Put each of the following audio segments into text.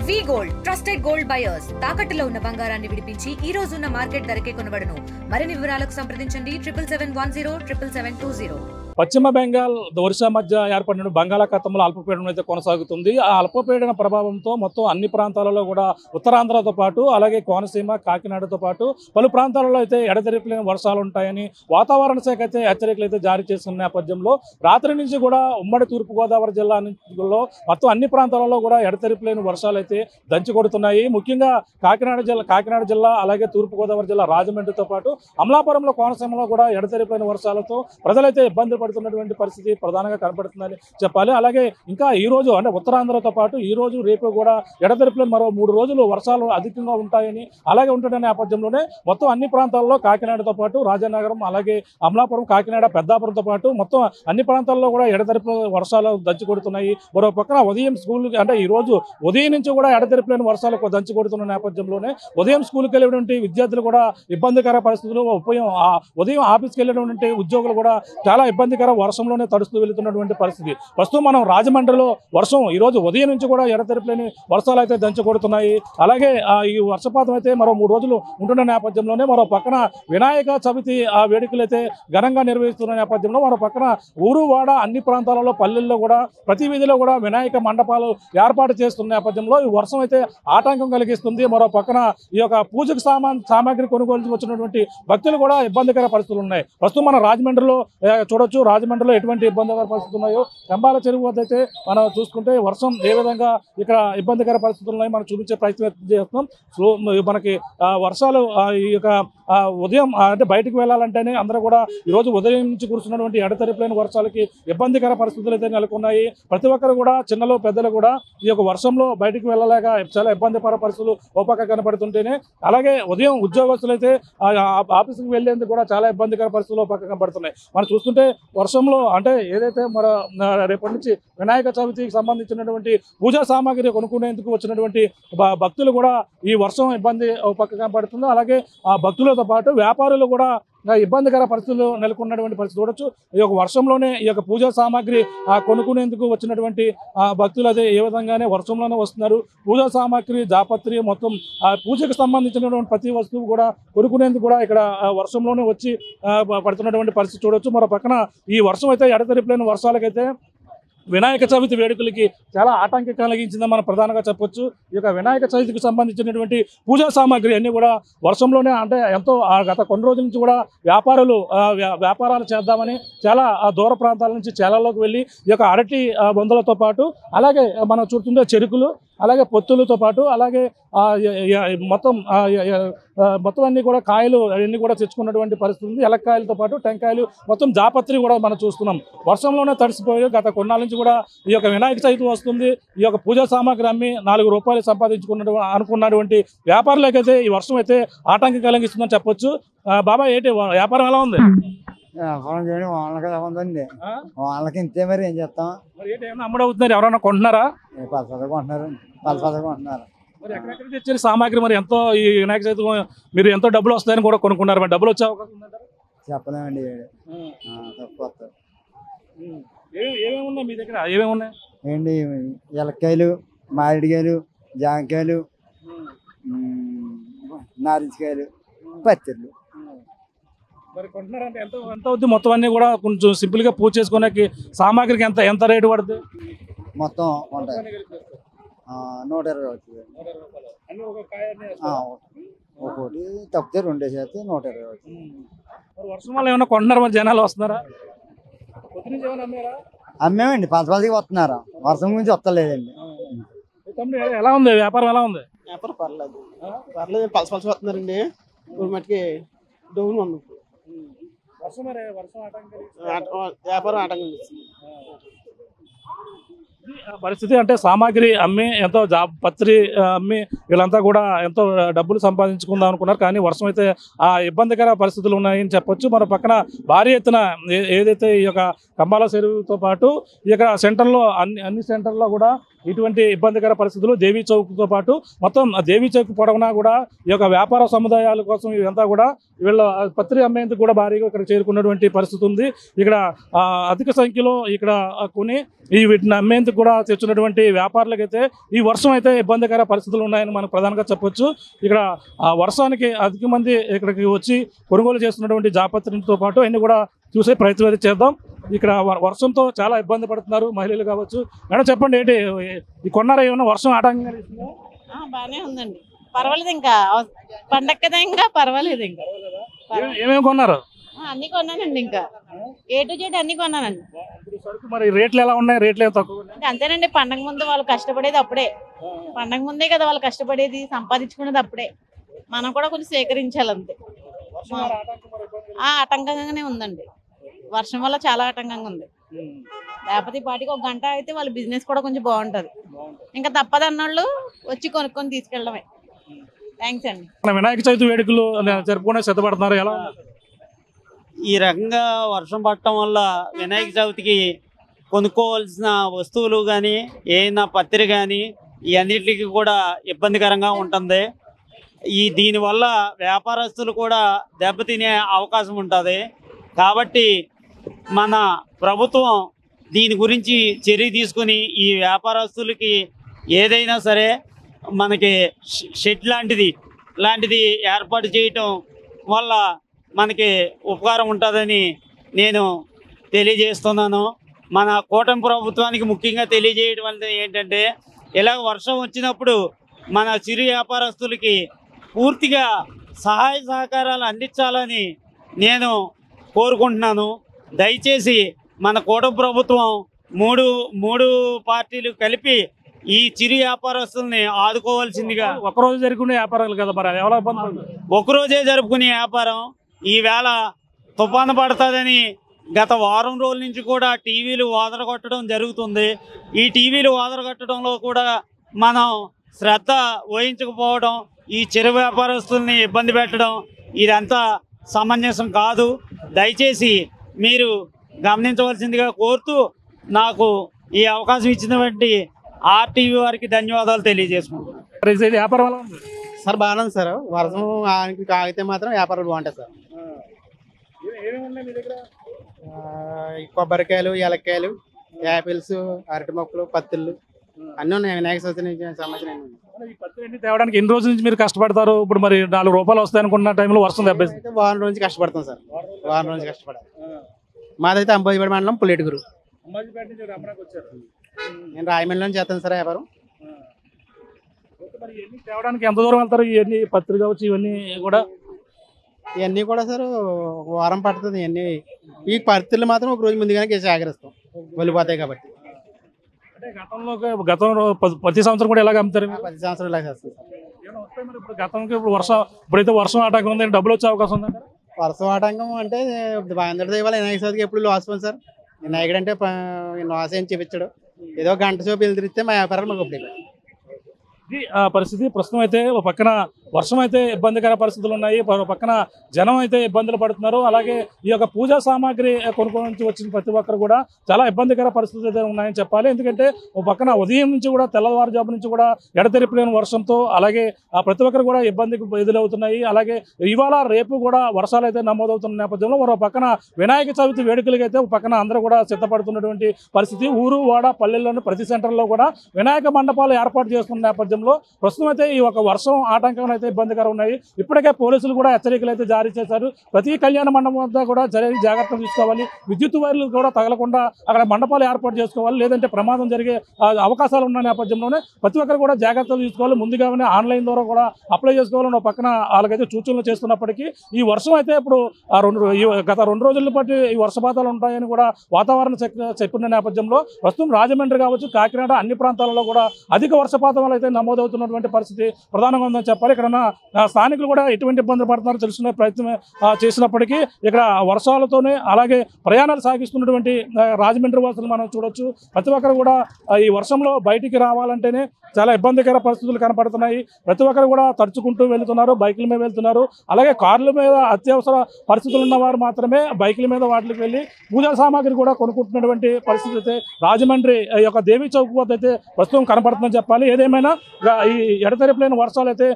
వి gold trusted gold buyers తాకట్టులో ఉన్న బంగారాన్ని విడిపించి ఈ రోజు ఉన్న మార్కెట్ ధరకే కొనబడును. మరిన్ని వివరాలకు సంప్రదించండి 7710 పశ్చిమ బెంగాల్ ఒరిస్సా మధ్య ఏర్పడిన బంగాళాఖాతంలో అల్పపీడనం అయితే కొనసాగుతుంది. ఆ అల్పపీడన ప్రభావంతో మొత్తం అన్ని ప్రాంతాలలో కూడా ఉత్తరాంధ్రతో పాటు అలాగే కోనసీమ కాకినాడతో పాటు పలు ప్రాంతాలలో అయితే ఎడతెరిపిలేని వర్షాలు ఉంటాయని వాతావరణ శాఖ అయితే హెచ్చరికలు అయితే జారీ చేస్తున్న నేపథ్యంలో రాత్రి నుంచి కూడా ఉమ్మడి తూర్పుగోదావరి జిల్లాలో మొత్తం అన్ని ప్రాంతాలలో కూడా ఎడతెరిపిలేని వర్షాలు అయితే దంచి కొడుతున్నాయి. ముఖ్యంగా కాకినాడ జిల్లా అలాగే తూర్పుగోదావరి జిల్లా రాజమండ్రితో పాటు అమలాపురంలో కోనసీమలో కూడా ఎడతెరిపిలేని వర్షాలతో ప్రజలైతే ఇబ్బంది పడుతున్నటువంటి పరిస్థితి ప్రధానంగా కనపడుతుందని చెప్పాలి. అలాగే ఇంకా ఈ రోజు అంటే ఉత్తరాంధ్రతో పాటు ఈ రోజు రేపు కూడా ఎడతెరిపిలేని మరో 3 రోజులు వర్షాలు అధికంగా ఉంటాయని అలాగే ఉంటున్న నేపథ్యంలోనే మొత్తం అన్ని ప్రాంతాల్లో కాకినాడతో పాటు రాజానగరం అలాగే అమలాపురం కాకినాడ పెద్దాపురంతో పాటు మొత్తం అన్ని ప్రాంతాల్లో కూడా ఎడతెరిపిలేని వర్షాలు దంచి కొడుతున్నాయి. మరో పక్కన ఉదయం స్కూల్ అంటే ఈ రోజు ఉదయం నుంచి కూడా ఎడతెరిపిలేని వర్షాలు దంచి కొడుతున్న నేపథ్యంలోనే ఉదయం స్కూల్కి వెళ్ళేటువంటి విద్యార్థులు కూడా ఇబ్బందికర పరిస్థితులు ఉదయం ఆఫీస్కి వెళ్ళేటువంటి ఉద్యోగులు కూడా చాలా ఇబ్బందికర వర్షంలోనే తడుస్తూ వెళ్తున్నటువంటి పరిస్థితి. ప్రస్తుతం మనం రాజమండ్రిలో వర్షం ఈ రోజు ఉదయం నుంచి కూడా ఎడతెరిపిలేని వర్షాలు అయితే దంచి కొడుతున్నాయి. అలాగే ఈ వర్షపాతం అయితే మరో 3 రోజులు ఉంటున్న నేపథ్యంలోనే మరో పక్కన వినాయక చవితి వేడుకలు అయితే ఘనంగా నిర్వహిస్తున్న నేపథ్యంలో మరో పక్కన ఊరు వాడ అన్ని ప్రాంతాలలో పల్లెల్లో కూడా ప్రతి వీధిలో కూడా వినాయక మండపాలు ఏర్పాటు చేస్తున్న నేపథ్యంలో ఈ వర్షం అయితే ఆటంకం కలిగిస్తుంది. మరో పక్కన ఈ యొక్క పూజకు సామాగ్రి కొనుగోలు వచ్చినటువంటి భక్తులు కూడా ఇబ్బందికర పరిస్థితులు ఉన్నాయి. ప్రస్తుతం మన రాజమండ్రిలో చూడొచ్చు. రాజమండ్రిలో ఎటువంటి ఇబ్బందికర పరిస్థితులు ఉన్నాయో కంబాల చెరువు వద్ద అయితే మనం చూసుకుంటే వర్షం ఏ విధంగా ఇక్కడ ఇబ్బందికర పరిస్థితులు ఉన్నాయి మనం చూపించే ప్రయత్నం చేస్తున్నాం. సో మనకి వర్షాలు ఈ యొక్క ఉదయం అంటే బయటకు వెళ్ళాలంటేనే అందరూ కూడా ఈరోజు ఉదయం నుంచి కురుస్తున్నటువంటి ఎడతెరిపిలేని వర్షాలకి ఇబ్బందికర పరిస్థితులు అయితే నెలకొన్నాయి. ప్రతి ఒక్కరు కూడా చిన్నలు పెద్దలు కూడా ఈ యొక్క వర్షంలో బయటకు వెళ్ళలేక చాలా ఇబ్బందికర పరిస్థితులు ఓపక కనపడుతుంటేనే అలాగే ఉదయం ఉద్యోగస్తులు అయితే ఆఫీసుకు వెళ్ళేందుకు కూడా చాలా ఇబ్బందికర పరిస్థితులు ఓపక కనపడుతున్నాయి. మనం చూస్తుంటే వర్షంలో అంటే ఏదైతే రేపటి నుంచి వినాయక చవితికి సంబంధించినటువంటి పూజా సామాగ్రి కొనుక్కునేందుకు వచ్చినటువంటి భక్తులు కూడా ఈ వర్షం ఇబ్బంది పక్క కనపడుతుంది. అలాగే ఆ భక్తులతో పాటు వ్యాపారులు కూడా ఇబ్బందికర పరిస్థితులు నెలకొన్నటువంటి పరిస్థితి చూడొచ్చు. ఈ యొక్క వర్షంలోనే ఈ యొక్క పూజా సామాగ్రి కొనుక్కునేందుకు వచ్చినటువంటి భక్తులు అదే ఏ విధంగానే వర్షంలోనే వస్తున్నారు. పూజా సామాగ్రి జాపత్రి మొత్తం పూజకు సంబంధించినటువంటి ప్రతి వస్తువు కూడా కొనుక్కునేందుకు కూడా ఇక్కడ వర్షంలోనే వచ్చి పడుతున్నటువంటి పరిస్థితి చూడొచ్చు. మరో పక్కన ఈ వర్షం అయితే ఎడతెరిపిలేని వర్షాలకైతే వినాయక చవితి వేడుకలకి చాలా ఆటంకం కలిగించిందని మనం ప్రధానంగా చెప్పొచ్చు. ఈ యొక్క వినాయక చవితికి సంబంధించినటువంటి పూజా సామాగ్రి అన్నీ కూడా వర్షంలోనే అంటే ఎంతో గత కొన్ని రోజుల నుంచి కూడా వ్యాపారాలు చేద్దామని చాలా దూర ప్రాంతాల నుంచి చేలల్లోకి వెళ్ళి ఈ యొక్క అరటి బొందలతో పాటు అలాగే మనం చూస్తుంటే చెరుకులు అలాగే పొత్తులతో పాటు అలాగే మొత్తం అన్ని కూడా కాయలు అన్నీ కూడా తెచ్చుకున్నటువంటి పరిస్థితి ఉంది. ఎలక్కాయలతో పాటు టెంకాయలు మొత్తం జాపత్రి కూడా మనం చూస్తున్నాం. వర్షంలోనే తడిసిపోయి గత కొన్నాళ్ళ నుంచి కూడా ఈ యొక్క వినాయక చవితి వస్తుంది. ఈ యొక్క పూజా సామాగ్రి అమ్మి 4 రూపాయలు అనుకున్నటువంటి వ్యాపారులకైతే ఈ వర్షం అయితే ఆటంకం కలిగిస్తుందని చెప్పొచ్చు. బాబాయ్ ఏంటి వ్యాపారం ఎలా ఉంది? వ్యాపారం చేయడం వాళ్ళకి ఎలా ఉందండి, వాళ్ళకి ఇంతే మరి ఏం చేస్తాం. మరి ఏంటి ఏమైనా అమ్ముడవుతున్నారు? ఎవరైనా కొంటున్నారా? పలసగా కొంటున్నారు. మరి ఎక్కడెక్కడ తెచ్చారు సామాగ్రి? మరి ఎంతో ఈ వినాయక చవితి మీరు ఎంతో డబ్బులు వస్తాయని కూడా కొనుక్కున్నారు. మరి డబ్బులు వచ్చే అవకాశం ఉందంటారా? చెప్పలేమండి. తక్కువ ఏమేమి ఉన్నాయి మీ దగ్గర? ఏమేమి ఉన్నాయి ఏంటి? ఎలక్కాయలు, మామిడికాయలు, జామకాయలు, నారింజకాయలు, పత్తిర్లు. మరి కొంటున్నారంటే ఎంత అవుతుంది మొత్తం అన్నీ కూడా? కొంచెం సింపుల్గా పూజ చేసుకోవడానికి సామాగ్రికి ఎంత రేటు పడుతుంది? మొత్తం ఉంటాయి 120 అవుతుంది. ఒక్కోటి తప్పితే 2 చేస్తే 120 అవుతుంది. వర్షం వల్ల ఏమైనా కొంటున్నారు? మరి జనాలు వస్తున్నారా? అమ్మేమండి, పలసలకి వస్తున్నారు. వర్షం గురించి వస్తలేదండి. ఎలా ఉంది వ్యాపారం? ఎలా ఉంది వ్యాపారం? పర్లేదు పలస వస్తున్నారండి. ఇప్పుడు మటుకి డౌన్ ఉంది. వ్యాపారం ఆటంకం పరిస్థితి. అంటే సామాగ్రి అమ్మి ఎంతో పత్రి అమ్మి వీళ్ళంతా కూడా ఎంతో డబ్బులు సంపాదించుకుందాం అనుకున్నారు. కానీ వర్షం అయితే ఇబ్బందికర పరిస్థితులు ఉన్నాయని చెప్పొచ్చు. మన పక్కన భారీ ఎత్తున ఏదైతే ఈ యొక్క కంబాల చెరువుతో పాటు ఈ యొక్క సెంటర్లో అన్ని సెంటర్లో కూడా ఇటువంటి ఇబ్బందికర పరిస్థితులు దేవీ చౌక్తో పాటు మొత్తం దేవీ చౌక్ పొడవునా కూడా ఈ యొక్క వ్యాపార సముదాయాల కోసం ఇదంతా కూడా వీళ్ళ పత్రి అమ్మేందుకు కూడా భారీగా ఇక్కడ చేరుకున్నటువంటి పరిస్థితి ఉంది. ఇక్కడ అధిక సంఖ్యలో ఇక్కడ కొని వీటిని అమ్మేందుకు కూడా తెచ్చినటువంటి వ్యాపారులకైతే ఈ వర్షం అయితే ఇబ్బందికర పరిస్థితులు ఉన్నాయని మనం ప్రధానంగా చెప్పొచ్చు. ఇక్కడ ఆ వర్షానికి అధిక మంది ఇక్కడికి వచ్చి కొనుగోలు చేస్తున్నటువంటి జాపత్రితో పాటు అన్ని కూడా చూసే ప్రయత్నం అయితే చేద్దాం. ఇక్కడ వర్షంతో చాలా ఇబ్బంది పడుతున్నారు మహిళలు కావచ్చు. మేడం చెప్పండి, ఏంటి ఈ కొన్నారా ఏమన్నా వర్షం ఆటంకంగా ఇస్తుందా? బానే ఉందండి, పర్వాలేదు. ఇంకా పండగ కదా, ఇంకా పర్వాలేదు. ఇంకా ఏమేమి కొన్నారు? అన్ని కొన్నానండి, ఇంకా A to Z అన్ని కొన్నానండి. మరి రేట్లు ఎలా ఉన్నాయి? రేట్లు ఏం తక్కువ? అంతేనండి, పండగ ముందు వాళ్ళు కష్టపడేది అప్పుడే. పండగ ముందే కదా వాళ్ళు కష్టపడేది, సంపాదించుకునేది అప్పుడే. మనం కూడా కొంచెం సేకరించాలి అంతే. ఆటంకంగానే ఉందండి, వర్షం వల్ల చాలా ఆటంకంగా ఉంది. లేకపోతే ఈ పాటికి ఒక గంట అయితే వాళ్ళ బిజినెస్ కూడా కొంచెం బాగుంటది. ఇంకా తప్పదన్నోళ్ళు వచ్చి కొనుక్కొని తీసుకెళ్ళడమే. థ్యాంక్స్ అండి. వినాయక చవితి వేడుకలు జరుపుకునే సిద్ధపడుతున్నారు, ఎలా? ఈ రకంగా వర్షం పడటం వల్ల వినాయక చవితికి కొనుక్కోవాల్సిన వస్తువులు కానీ ఏమైనా పత్రి కానీ ఇవన్నిటికి కూడా ఇబ్బందికరంగా ఉంటుంది. దీనివల్ల వ్యాపారస్తులు కూడా దెబ్బతినే అవకాశం ఉంటుంది. కాబట్టి మన ప్రభుత్వం దీని గురించి చర్య తీసుకుని ఈ వ్యాపారస్తులకి ఏదైనా సరే మనకి షెడ్ లాంటిది ఏర్పాటు చేయటం వల్ల మనకి ఉపకారం ఉంటుందని నేను తెలియజేస్తున్నాను. మన కూటమి ప్రభుత్వానికి ముఖ్యంగా తెలియజేయడం అంటే ఏంటంటే, ఇలా వర్షం వచ్చినప్పుడు మన చిరు వ్యాపారస్తులకి పూర్తిగా సహాయ సహకారాలు అందించాలని నేను కోరుకుంటున్నాను. దయచేసి మన కూటమి ప్రభుత్వం మూడు పార్టీలు కలిపి ఈ చిరు వ్యాపారస్తుల్ని ఆదుకోవాల్సిందిగా. ఒకరోజు జరుగుకునే వ్యాపారాలు కదా, మరి ఎవరో ఒకరోజే జరుపుకునే వ్యాపారం ఈవేళ తుఫాను పడుతుందని గత వారం రోజుల నుంచి కూడా టీవీలు వాదరగొట్టడం జరుగుతుంది. ఈ టీవీలు వాదరగొట్టడంలో కూడా మనం శ్రద్ధ వహించకపోవడం, ఈ చిరు వ్యాపారస్తుల్ని ఇబ్బంది పెట్టడం ఇదంతా సమంజసం కాదు. దయచేసి మీరు గమనించవలసిందిగా కోరుతూ నాకు ఈ అవకాశం ఇచ్చినటువంటి RTV వారికి ధన్యవాదాలు తెలియజేసుకుంటున్నాను. వ్యాపారం సార్ బాగానే ఉంది సార్. వర్షం ఆగితే మాత్రం వ్యాపారాలు బాగుంటాయి సార్. కొబ్బరికాయలు, ఏలక్కాయలు, యాపిల్స్, అరటి మొక్కలు, పత్తులు అన్నీ ఉన్నాయి. వినాయక చవితి సంబంధించిన తేవడానికి ఎన్ని రోజుల నుంచి మీరు కష్టపడతారు? ఇప్పుడు మరి 4 రూపాయలు వస్తాయి అనుకున్న టైంలో వర్షం దెబ్బేసి వారం రోజు కష్టపడతాం సార్. వారం రోజు కష్టపడాలి. మాదైతే అంబాజీపేట మండలం పుల్లెటూరు. నేను రాయమండ్రి నుంచి చేస్తాను సార్ వ్యాపారం. తేవడానికి ఎంత దూరం వెళ్తారు? ఇవన్నీ పత్రిక కావచ్చు, ఇవన్నీ కూడా సార్ ఒక వారం పడుతుంది. ఇవన్నీ ఈ పత్తులు మాత్రం ఒక రోజు ముందుగానే సేకరిస్తాం, వెళ్ళిపోతాయి కాబట్టి. గతంలో ప్రతి సంవత్సరం కూడా ఎలాగ అమ్ముతారు? 10 సంవత్సరాలు ఇలా చేస్తాం సార్. గతంలో ఇప్పుడైతే వర్షం ఆటంకం ఉంది, డబ్బులు వచ్చే అవకాశం ఉంది. వర్షం ఆటంకం అంటే అందరితో ఇవ్వాలి. వినాయక చవితికి ఎప్పుడు లాస్ పోయింది సార్. వినాయకుడు అంటే లాస్ ఏం చూపించాడు, ఏదో గంట సేపు వెళ్తే మా వ్యాపారాలు మాకు అప్పుడు. ఇది పరిస్థితి. ప్రస్తుతం అయితే ఒక పక్కన వర్షం అయితే ఇబ్బందికర పరిస్థితులు ఉన్నాయి, పక్కన జనం అయితే ఇబ్బందులు పడుతున్నారు. అలాగే ఈ యొక్క పూజా సామాగ్రి కొనుగోలు నుంచి వచ్చిన ప్రతి ఒక్కరు కూడా చాలా ఇబ్బందికర పరిస్థితులు అయితే ఉన్నాయని చెప్పాలి. ఎందుకంటే ఒక పక్కన ఉదయం నుంచి కూడా తెల్లవారుజాము నుంచి కూడా ఎడతెరిపిలేని వర్షంతో అలాగే ప్రతి ఒక్కరు కూడా ఇబ్బందికి ఎదురవుతున్నాయి. అలాగే ఇవాళ రేపు కూడా వర్షాలు అయితే నమోదవుతున్న నేపథ్యంలో మరో పక్కన వినాయక చవితి వేడుకలకి అయితే ఒక పక్కన అందరూ కూడా సిద్ధపడుతున్నటువంటి పరిస్థితి. ఊరు వాడ పల్లెల్లోని ప్రతి సెంటర్లో కూడా వినాయక మండపాలు ఏర్పాటు చేస్తున్న నేపథ్యంలో ప్రస్తుతం అయితే ఈ ఒక వర్షం ఆటంకం అయితే ఇబ్బందికరం ఉన్నాయి. ఇప్పటికే పోలీసులు కూడా హెచ్చరికలు అయితే జారీ చేశారు. ప్రతి కళ్యాణ మండపం వద్ద కూడా జాగ్రత్తలు తీసుకోవాలి, విద్యుత్ వైర్లు కూడా తగలకుండా అక్కడ మండపాలు ఏర్పాటు చేసుకోవాలి, లేదంటే ప్రమాదం జరిగే అవకాశాలు ఉన్న నేపథ్యంలోనే ప్రతి ఒక్కరు కూడా జాగ్రత్తలు తీసుకోవాలి. ముందుగానే ఆన్లైన్ ద్వారా కూడా అప్లై చేసుకోవాలని పక్కన వాళ్ళకైతే సూచనలు చేస్తున్నప్పటికీ ఈ వర్షం అయితే ఇప్పుడు గత 2 రోజుల పాటు ఈ వర్షపాతాలు ఉంటాయని కూడా వాతావరణ చెప్పిన నేపథ్యంలో ప్రస్తుతం రాజమండ్రి కావచ్చు, కాకినాడ అన్ని ప్రాంతాలలో కూడా అధిక వర్షపాతం అయితే నమోదవుతున్నటువంటి పరిస్థితి ప్రధానంగా ఉందని చెప్పాలి. ఇక్కడ మన స్థానికులు కూడా ఎటువంటి ఇబ్బందులు పడుతున్నారో తెలుసుకునే ప్రయత్నం చేసినప్పటికీ ఇక్కడ వర్షాలతోనే అలాగే ప్రయాణాలు సాగిస్తున్నటువంటి రాజమండ్రి వాసులు మనం చూడొచ్చు. ప్రతి ఒక్కరు కూడా ఈ వర్షంలో బయటికి రావాలంటేనే చాలా ఇబ్బందికర పరిస్థితులు కనపడుతున్నాయి. ప్రతి ఒక్కరు కూడా తడుచుకుంటూ వెళ్తున్నారు, బైకుల మీద వెళ్తున్నారు. అలాగే కార్ల మీద అత్యవసర పరిస్థితులు ఉన్నవారు మాత్రమే బైకుల మీద వాటికి వెళ్ళి పూజా సామాగ్రి కూడా కొనుక్కుంటున్నటువంటి పరిస్థితి అయితే రాజమండ్రి యొక్క దేవీ చౌక్ వద్ద అయితే ప్రస్తుతం కనపడుతుందని చెప్పాలి. ఏదేమైనా ఈ ఎడతెరిపిలేని వర్షాలు అయితే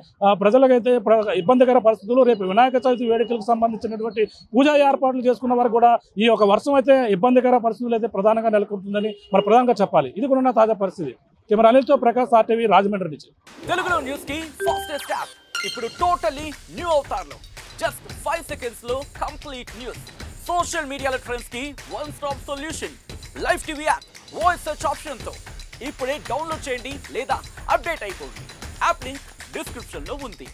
ప్రజలకైతే ఇబ్బందికర పరిస్థితులు. రేపు వినాయక చవితి వేడుకలకు సంబంధించినటువంటి పూజా ఏర్పాట్లు చేసుకున్న వారు కూడా ఈ యొక్క వర్షం అయితే ఇబ్బందికర పరిస్థితులు అయితే ప్రధానంగా నెలకొంటుందని మనం ప్రధానంగా చెప్పాలి. ఇది కూడా తాజా పరిస్థితి. కెమెరా అనిల్తో ప్రకాష్, ఆర్టీవీ, రాజమండ్రి నుంచి. తెలుగులో న్యూస్ కి ఫాస్టెస్ట్ యాప్ ఇప్పుడు టోటల్లీ న్యూ అవతార్లో జస్ట్ 5 seconds లో కంప్లీట్ న్యూస్, సోషల్ మీడియాలో ట్రెండ్స్ కి one stop solution, live TV app, voice search option తో ఇప్పుడే డౌన్లోడ్ చేయండి లేదా అప్డేట్ అయిపోండి. యాప్ లింక్ డిస్క్రిప్షన్ లో ఉంది.